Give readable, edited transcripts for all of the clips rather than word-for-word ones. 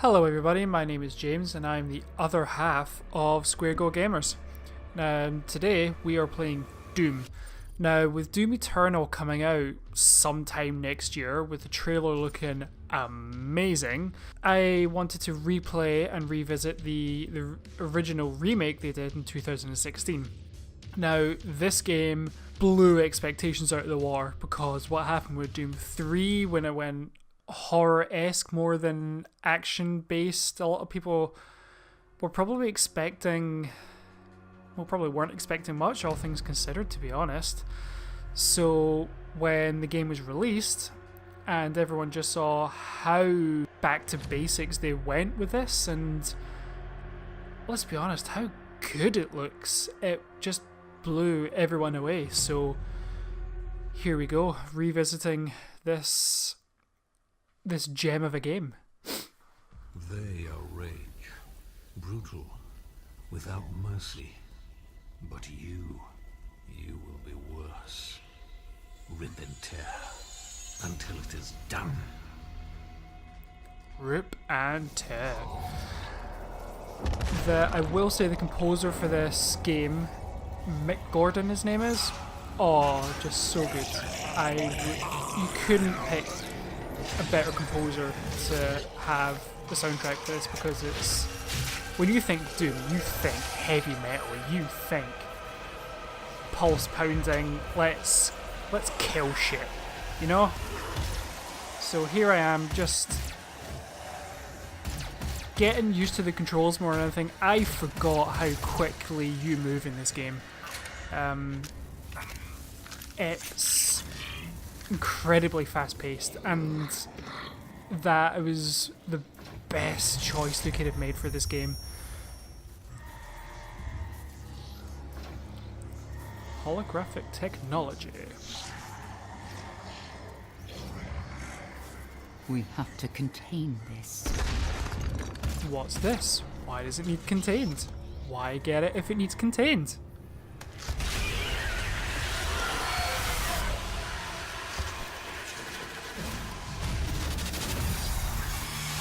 Hello everybody, my name is James and I'm the other half of Square Go Gamers. Today we are playing Doom. Now with Doom Eternal coming out sometime next year with the trailer looking amazing, I wanted to replay and revisit the original remake they did in 2016. Now this game blew expectations out of the water because what happened with Doom 3 when it went horror-esque more than action-based. A lot of people were probably expecting, well, probably weren't expecting much, all things considered, to be honest. So when the game was released and everyone just saw how back to basics they went with this, and let's be honest, how good it looks, it just blew everyone away. So here we go, revisiting this gem of a game. They are rage, brutal, without mercy. But you will be worse. Rip and tear, until it is done. Rip and tear. I will say the composer for this game, Mick Gordon his name is, just so good. You couldn't pick a better composer to have the soundtrack for this, because it's, when you think Doom, you think heavy metal, you think pulse pounding, let's kill shit, you know? So here I am, just getting used to the controls more than anything. I forgot how quickly you move in this game. It's incredibly fast-paced, and that was the best choice they could have made for this game. Holographic technology. We have to contain this. What's this? Why does it need contained? Why get it if it needs contained?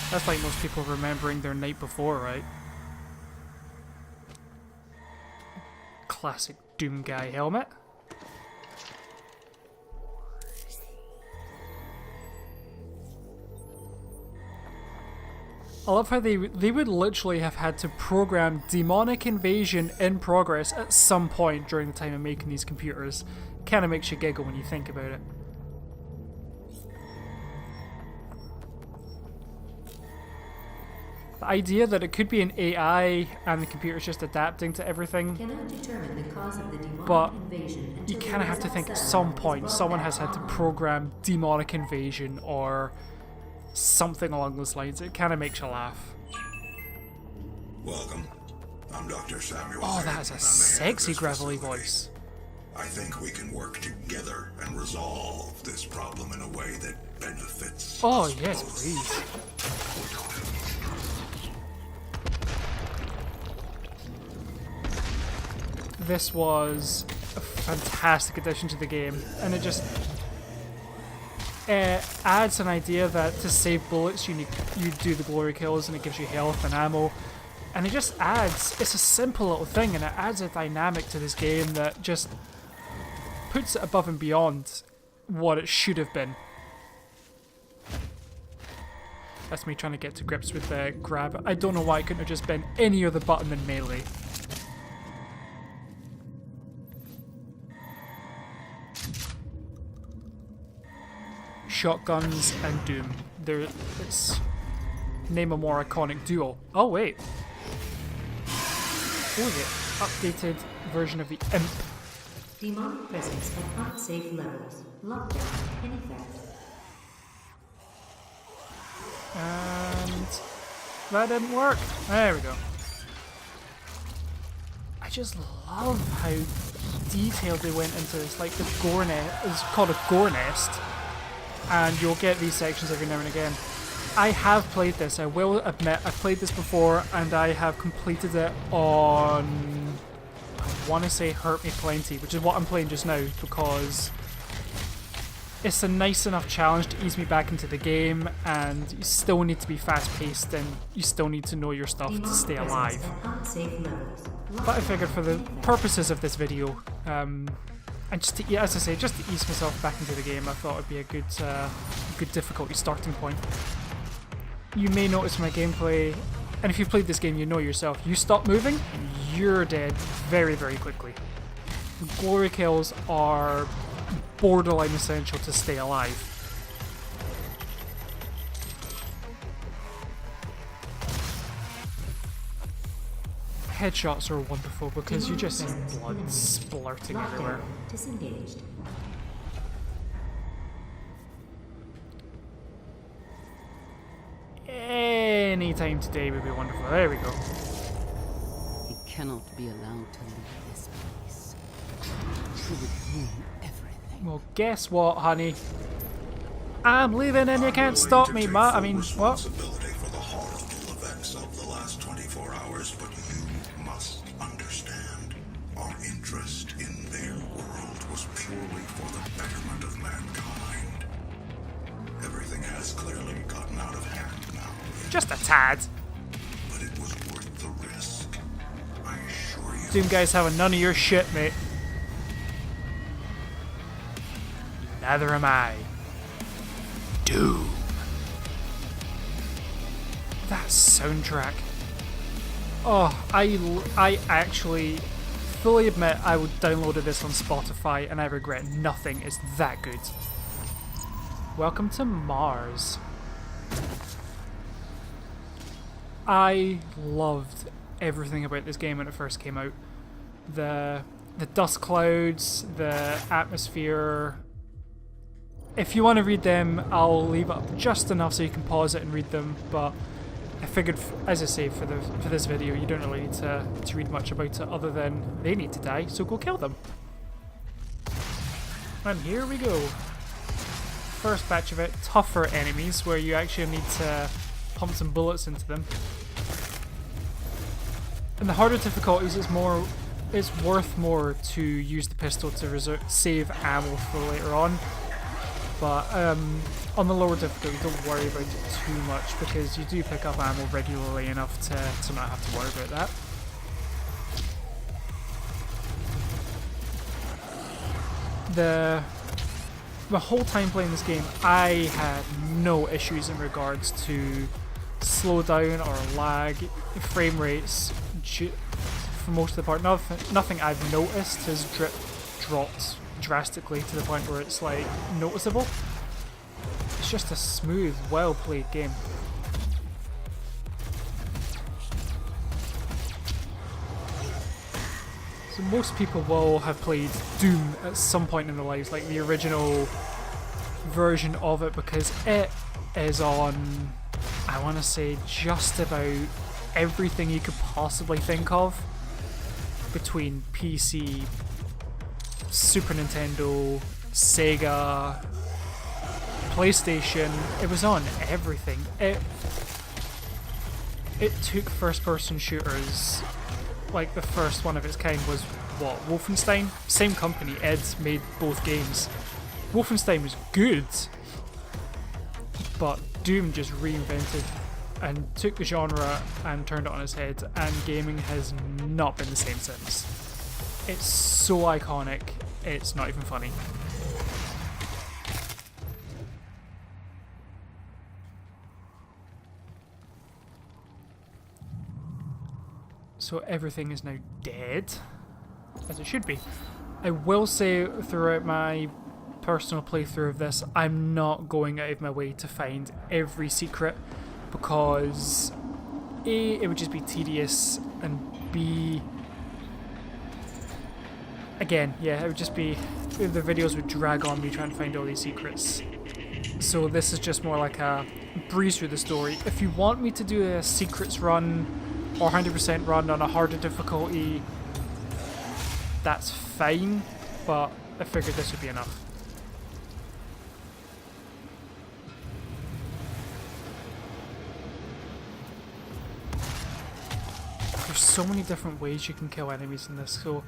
That's like most people remembering their night before, right? Classic Doom guy helmet. I love how they would literally have had to program demonic invasion in progress at some point during the time of making these computers. Kind of makes you giggle when you think about it. The idea that it could be an AI and the computer's just adapting to everything, but you kind of have to think at some point someone has had to program demonic invasion or something along those lines. It kind of makes you laugh. Welcome. I'm Dr. Samuel. Oh, that is a sexy gravelly voice. I think we can work together and resolve this problem in a way that benefits. Oh, us yes, both. please. This was a fantastic addition to the game, and it just adds an idea that to save bullets you do the glory kills, and it gives you health and ammo, and it just adds, it's a simple little thing, and it adds a dynamic to this game that just puts it above and beyond what it should have been. That's me trying to get to grips with the grab. I don't know why it couldn't have just been any other button than melee. Shotguns and Doom. It's name a more iconic duo. Oh wait. Oh yeah. Updated version of the Imp. Demonic presence at unsafe levels. Lockdown in effect. And that didn't work. There we go. I just love how detailed they went into this. Like the gore nest, it's called a gore nest, and you'll get these sections every now and again. I have played this, I will admit, I've played this before, and I have completed it on, I want to say Hurt Me Plenty, which is what I'm playing just now, because it's a nice enough challenge to ease me back into the game, and you still need to be fast paced and you still need to know your stuff to stay alive. But I figured for the purposes of this video, and just to, yeah, as I say, just to ease myself back into the game, I thought it'd be a good difficulty starting point. You may notice my gameplay, and if you've played this game, you know yourself. You stop moving, you're dead very, very quickly. Glory kills are borderline essential to stay alive. Headshots are wonderful because you just see blood splurting everywhere. Disengaged. Any time today would be wonderful. There we go. He cannot be allowed to leave this place. He would ruin everything. Well, guess what, honey? I'm leaving and you can't stop me, ma. I mean, what? Responsibility for the horrible events of the last 24 hours, but you must understand. Our interest in their world was purely for the betterment of mankind. Everything has clearly gotten out of hand now. Just a tad. But it was worth the risk. I assure you. Doom guys having none of your shit, mate. Neither am I. Doom. That soundtrack. Oh, I actually fully admit I would downloaded this on Spotify and I regret nothing. It's that good. Welcome to Mars. I loved everything about this game when it first came out. The dust clouds, the atmosphere. If you want to read them, I'll leave up just enough so you can pause it and read them, but I figured, as I say, for this video, you don't really need to read much about it other than they need to die, so go kill them. And here we go. First batch of it, tougher enemies, where you actually need to pump some bullets into them. In the harder difficulties, it's worth more to use the pistol to save ammo for later on. But on the lower difficulty, don't worry about it too much because you do pick up ammo regularly enough to not have to worry about that. The whole time playing this game, I had no issues in regards to slowdown or lag, frame rates. For most of the part, nothing I've noticed has dropped drastically to the point where it's like noticeable. It's just a smooth, well played game. So most people will have played Doom at some point in their lives, like the original version of it, because it is on, I want to say, just about everything you could possibly think of, between PC, Super Nintendo, Sega, PlayStation. It was on everything. It took first-person shooters, like the first one of its kind was, what, Wolfenstein? Same company, id, made both games. Wolfenstein was good, but Doom just reinvented and took the genre and turned it on its head, and gaming has not been the same since. It's so iconic, it's not even funny. So everything is now dead, as it should be. I will say throughout my personal playthrough of this, I'm not going out of my way to find every secret, because A, it would just be tedious, and B, again, yeah, it would just be, the videos would drag on me trying to find all these secrets. So this is just more like a breeze through the story. If you want me to do a secrets run or 100% run on a harder difficulty, that's fine, but I figured this would be enough. There's so many different ways you can kill enemies in this, so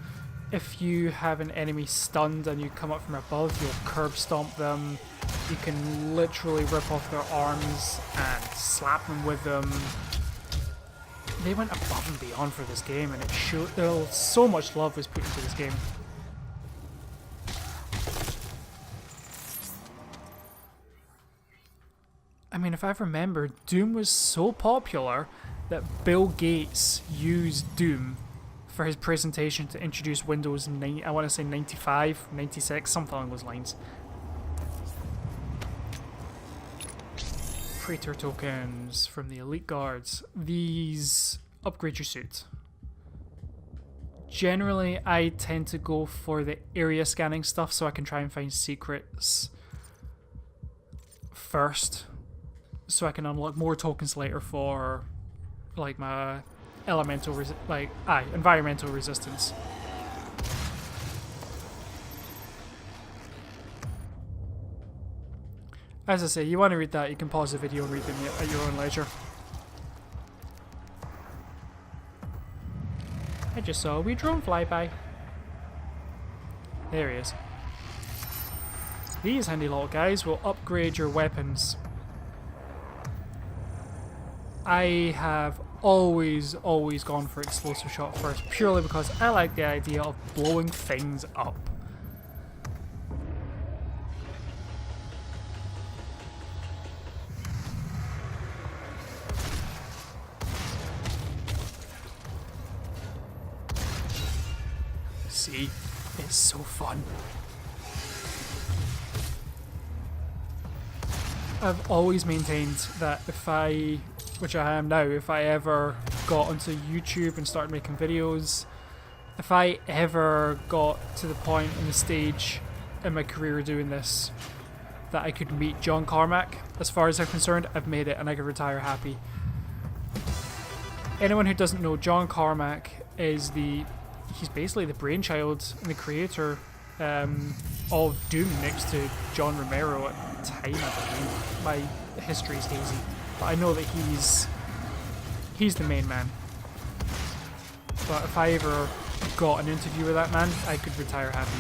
if you have an enemy stunned and you come up from above, you'll curb stomp them. You can literally rip off their arms and slap them with them. They went above and beyond for this game, and it showed. So much love was put into this game. I mean, if I remember, Doom was so popular that Bill Gates used Doom for his presentation to introduce Windows 9, I want to say 95, 96, something along those lines. Praetor tokens from the Elite Guards. These upgrade your suit. Generally, I tend to go for the area scanning stuff so I can try and find secrets first, so I can unlock more tokens later for like my elemental environmental resistance. As I say, you want to read that, you can pause the video and read them at your own leisure. I just saw a wee drone fly by. There he is. These handy little guys will upgrade your weapons. I have always gone for explosive shot first, purely because I like the idea of blowing things up. See, it's so fun. I've always maintained that which I am now, if I ever got onto YouTube and started making videos, if I ever got to the point in the stage in my career doing this that I could meet John Carmack, as far as I'm concerned, I've made it and I could retire happy. Anyone who doesn't know, John Carmack is he's basically the brainchild and the creator of Doom next to John Romero at the time, I believe. My history is hazy, but I know that he's the main man. But if I ever got an interview with that man, I could retire happy.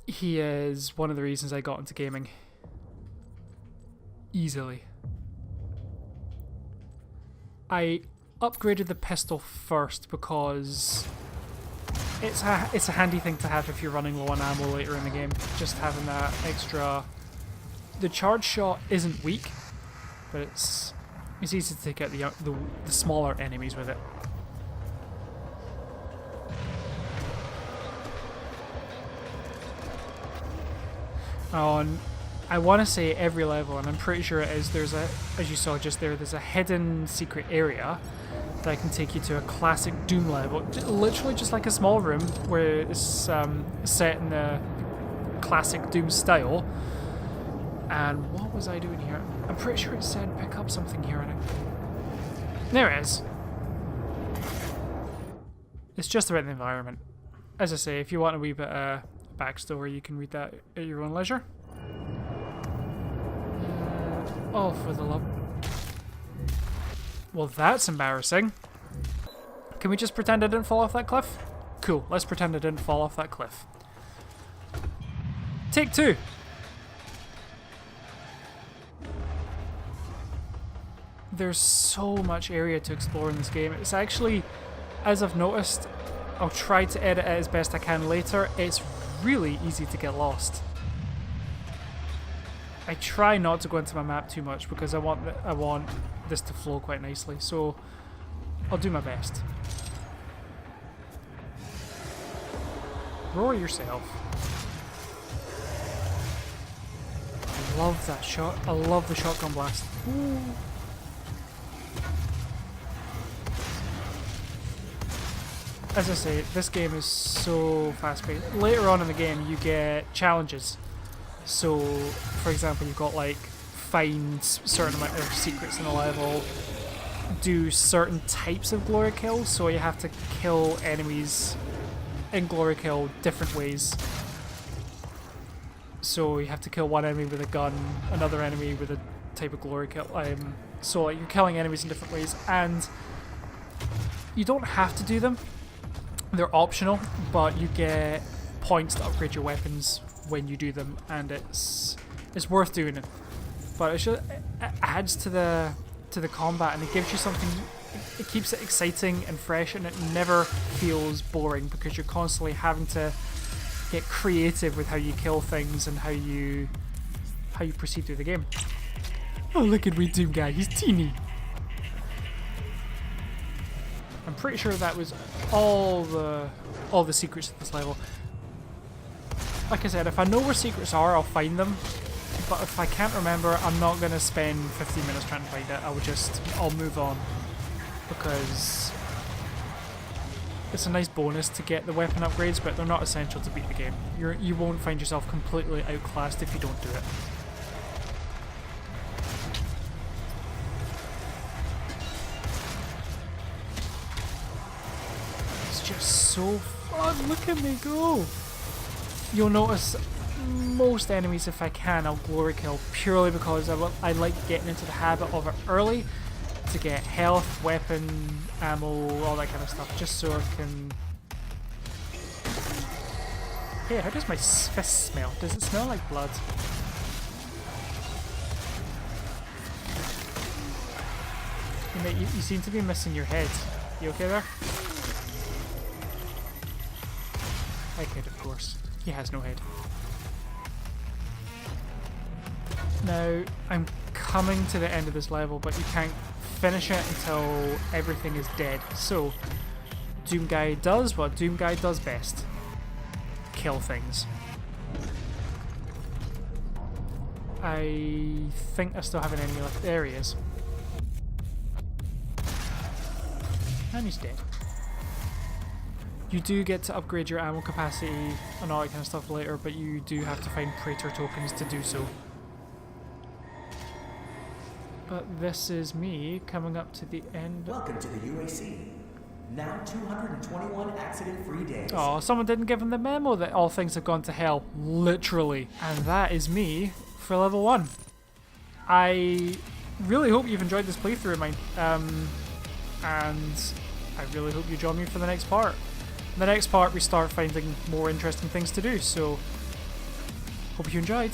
He is one of the reasons I got into gaming. Easily. I upgraded the pistol first because it's a handy thing to have if you're running low on ammo later in the game. Just having that extra. The charge shot isn't weak, but it's easy to take out the smaller enemies with it. On, I want to say every level, and I'm pretty sure it is. As you saw just there's a hidden secret area that can take you to a classic Doom level, literally just like a small room where it's set in the classic Doom style. And what was I doing here? I'm pretty sure it said pick up something here. There it is. It's just about the environment. As I say, if you want a wee bit of backstory, you can read that at your own leisure. Oh, for the love. Well, that's embarrassing. Can we just pretend I didn't fall off that cliff? Cool, let's pretend I didn't fall off that cliff. Take two. There's so much area to explore in this game. It's actually, as I've noticed, I'll try to edit it as best I can later, it's really easy to get lost. I try not to go into my map too much because I want this to flow quite nicely, so I'll do my best. Roar yourself. I love that shot. I love the shotgun blast. Ooh. As I say, this game is so fast-paced. Later on in the game, you get challenges. So, for example, you've got like find certain amount of secrets in a level, do certain types of glory kills, so you have to kill enemies in glory kill different ways. So you have to kill one enemy with a gun, another enemy with a type of glory kill. So like you're killing enemies in different ways, and you don't have to do them. They're optional, but you get points to upgrade your weapons when you do them, and it's worth doing it. But it adds to the combat, and it gives you something. It keeps it exciting and fresh, and it never feels boring because you're constantly having to get creative with how you kill things and how you proceed through the game. Oh, look at wee Doom guy, he's teeny. I'm pretty sure that was all the secrets of this level. Like I said, if I know where secrets are, I'll find them. But if I can't remember, I'm not going to spend 15 minutes trying to find it. I'll move on. Because it's a nice bonus to get the weapon upgrades, but they're not essential to beat the game. You won't find yourself completely outclassed if you don't do it. It's just so fun. Look at me go. You'll notice most enemies, if I can, I'll glory kill purely because I like getting into the habit of it early to get health, weapon, ammo, all that kind of stuff, just so I can... Hey, how does my fist smell? Does it smell like blood? Hey mate, you seem to be missing your head. You okay there? My kid, of course. He has no head. Now, I'm coming to the end of this level, but you can't finish it until everything is dead. So, Doom Guy does what Doom Guy does best. Kill things. I think I still have an enemy left. There he is. And he's dead. You do get to upgrade your ammo capacity and all that kind of stuff later, but you do have to find Praetor tokens to do so. But this is me coming up to the end. Welcome to the UAC. Now 221 accident-free days. Oh, someone didn't give him the memo that all things have gone to hell. Literally. And that is me for level 1. I really hope you've enjoyed this playthrough of mine. And I really hope you join me for the next part. In the next part we start finding more interesting things to do, so hope you enjoyed.